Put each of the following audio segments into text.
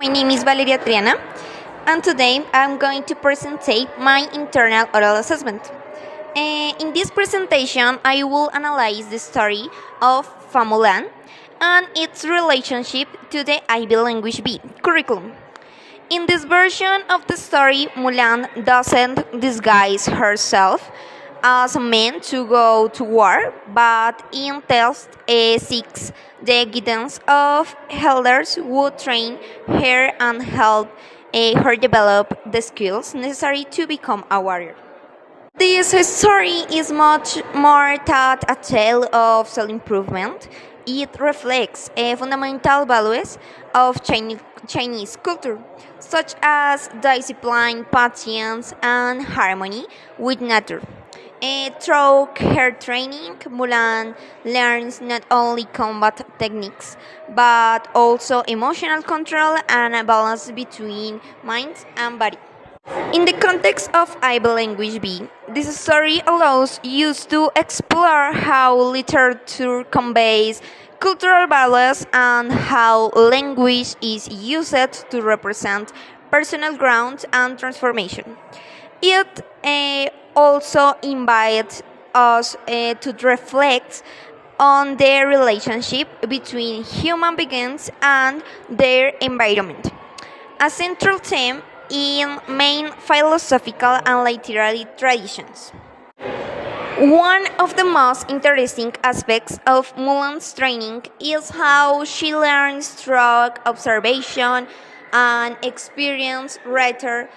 My name is Valeria Triana, and today I'm going to present my internal oral assessment. In this presentation, I will analyze the story of Famulan and its relationship to the IB Language B curriculum. In this version of the story, Mulan doesn't disguise herself as a man to go to war, but instead seeks the guidance of elders who train her and help her develop the skills necessary to become a warrior. This story is much more than a tale of self-improvement. It reflects fundamental values of Chinese culture, such as discipline, patience, and harmony with nature. Through her training, Mulan learns not only combat techniques, but also emotional control and a balance between mind and body. In the context of IB Language B, this story allows you to explore how literature conveys cultural values and how language is used to represent personal growth and transformation. It also invites us to reflect on the relationship between human beings and their environment. A central theme in main philosophical and literary traditions. One of the most interesting aspects of Mulan's training is how she learns through observation and experience rather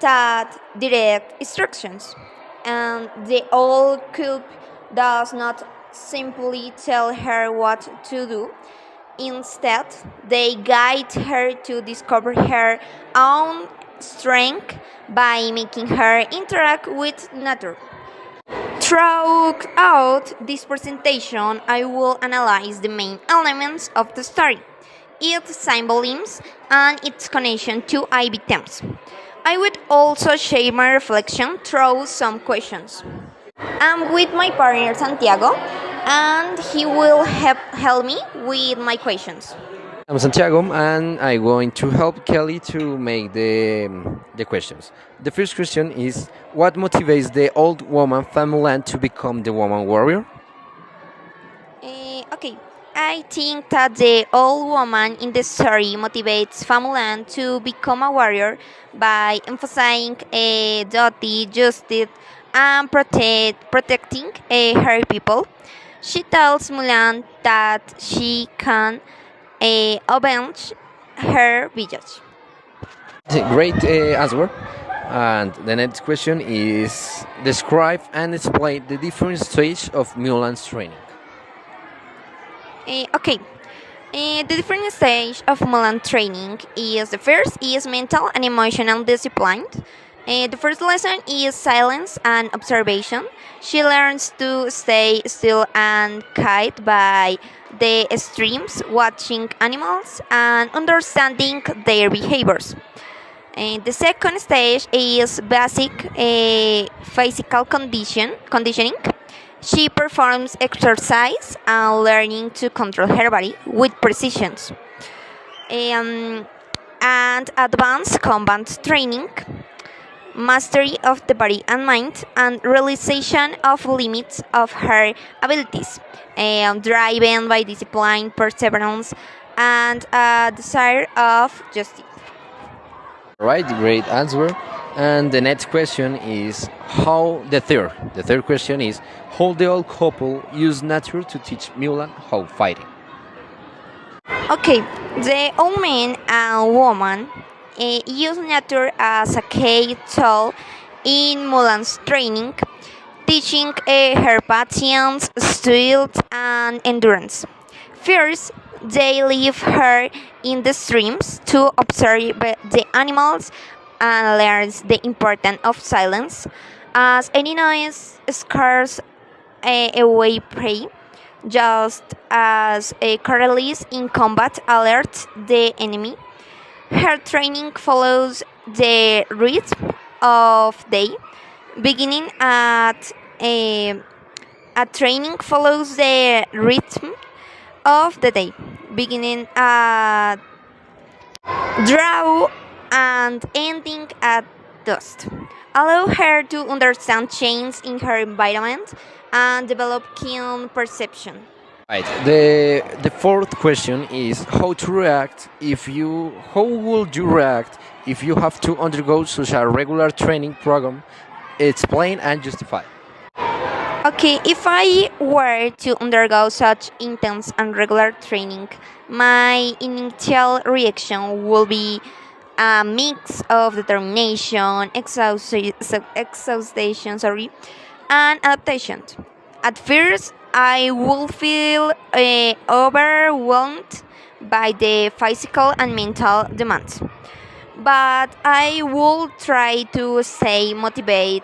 than direct instructions. And the old cube does not simply tell her what to do. Instead, they guide her to discover her own strength by making her interact with nature. Throughout this presentation, I will analyze the main elements of the story, its symbolism, and its connection to IB themes. I would also share my reflection through some questions. I'm with my partner Santiago, and he will help me with my questions. I'm Santiago, and I'm going to help Kelly to make the questions. The first question is: what motivates the old woman Famulan to become the woman warrior? Okay, I think that the old woman in the story motivates Famulan to become a warrior by emphasizing duty, justice, and protecting her people. She tells Mulan that she can avenge her village. Great answer. And the next question is: describe and explain the different stage of Mulan's training. Okay. The different stage of Mulan training is the first is mental and emotional discipline. The first lesson is silence and observation. She learns to stay still and guided by the streams, watching animals and understanding their behaviors. And the second stage is basic physical conditioning. She performs exercise and learning to control her body with precision. Um, and advanced combat training, mastery of the body and mind, and realization of limits of her abilities, driven by discipline, perseverance, and a desire of justice. Right, great answer. And the next question is how the third question is how the old couple use nature to teach Mulan how fighting. Okay, the old man and woman use nature as a key tool in Mulan's training, teaching her patience, strength, and endurance. First, they leave her in the streams to observe the animals and learns the importance of silence, as any noise scares away prey, just as a Corellis in combat alerts the enemy. Her training follows the rhythm of day, beginning at a training follows the rhythm of the day, beginning at Draw and ending at dusk. Allow her to understand change in her environment and develop keen perception. Right. The fourth question is how would you react if you have to undergo such a regular training program? Explain and justify. Okay, if I were to undergo such intense and regular training, my initial reaction will be a mix of determination, exhaustion, and adaptation. At first, I will feel overwhelmed by the physical and mental demands, but I will try to stay motivated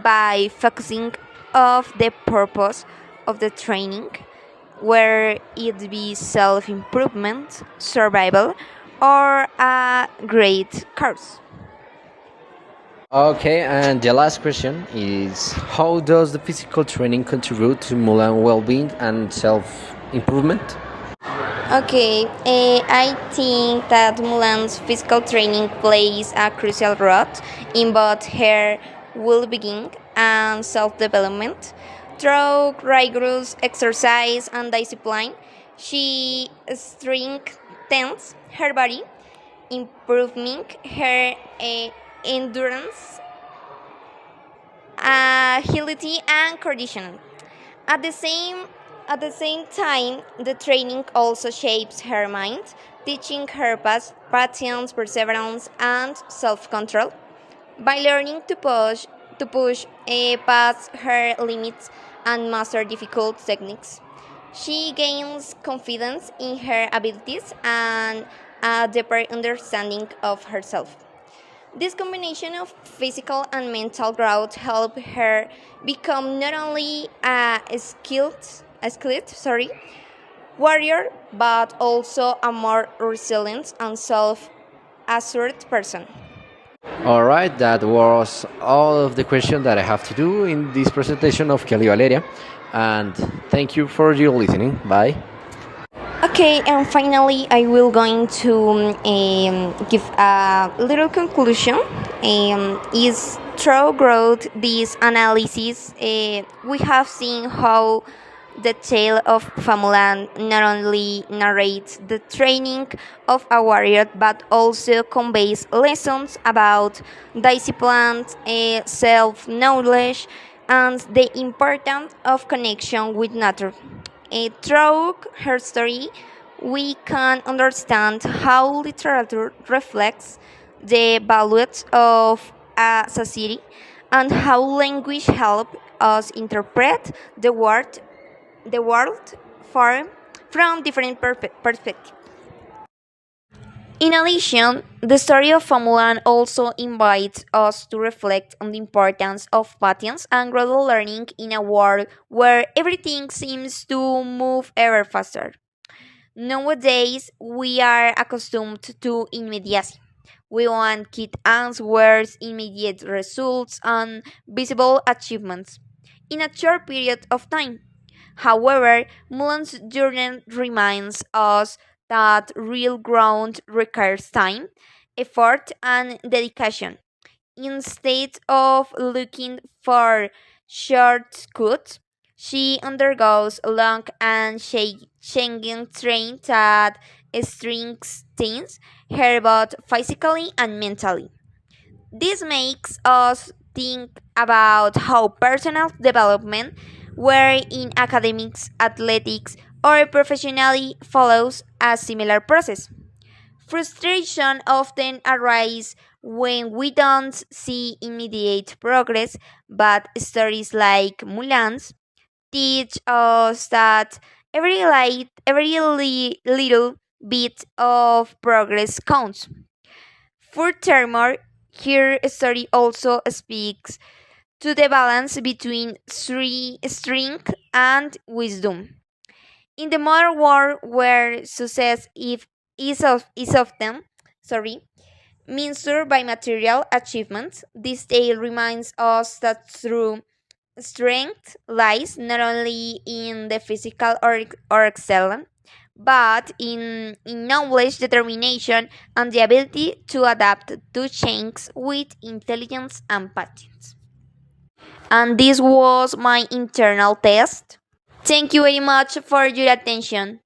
by focusing of the purpose of the training, where it be self-improvement, survival, or a great cause. Okay, and the last question is how does the physical training contribute to Mulan well-being and self-improvement? Okay, I think that Mulan's physical training plays a crucial role in both her well-being and self-development. Through rigorous exercise and discipline, she strengthens her body, improving her endurance, agility, and coordination. At the same at the same time, the training also shapes her mind, teaching her patience, perseverance, and self-control. By learning to push past her limits and master difficult techniques, she gains confidence in her abilities and a deeper understanding of herself. This combination of physical and mental growth helped her become not only a skilled warrior, but also a more resilient and self-assured person. All right, that was all of the questions that I have to do in this presentation of Kelly Valeria. And thank you for your listening. Bye. Okay, and finally, I will going to give a little conclusion. Is through growth this analysis, we have seen how the tale of Famulan not only narrates the training of a warrior, but also conveys lessons about discipline, self-knowledge, and the importance of connection with nature. Through her story, we can understand how literature reflects the values of a society and how language helps us interpret the world from different perspectives. In addition, the story of Famulan also invites us to reflect on the importance of patience and gradual learning in a world where everything seems to move ever faster. Nowadays, we are accustomed to immediacy. We want quick answers, immediate results, and visible achievements in a short period of time. However, Mulan's journey reminds us that real growth requires time, effort, and dedication. Instead of looking for shortcuts, she undergoes a long and changing train that strengthens her both physically and mentally. This makes us think about how personal development, where in academics, athletics, or professionally follows a similar process. Frustration often arises when we don't see immediate progress, but stories like Mulan's teach us that every little bit of progress counts. Furthermore, her story also speaks to the balance between strength and wisdom. In the modern world where success is often sorry, measured by material achievements, this tale reminds us that true strength lies not only in the physical or excellence, but in knowledge, determination, and the ability to adapt to change with intelligence and patience. And this was my internal test. Thank you very much for your attention.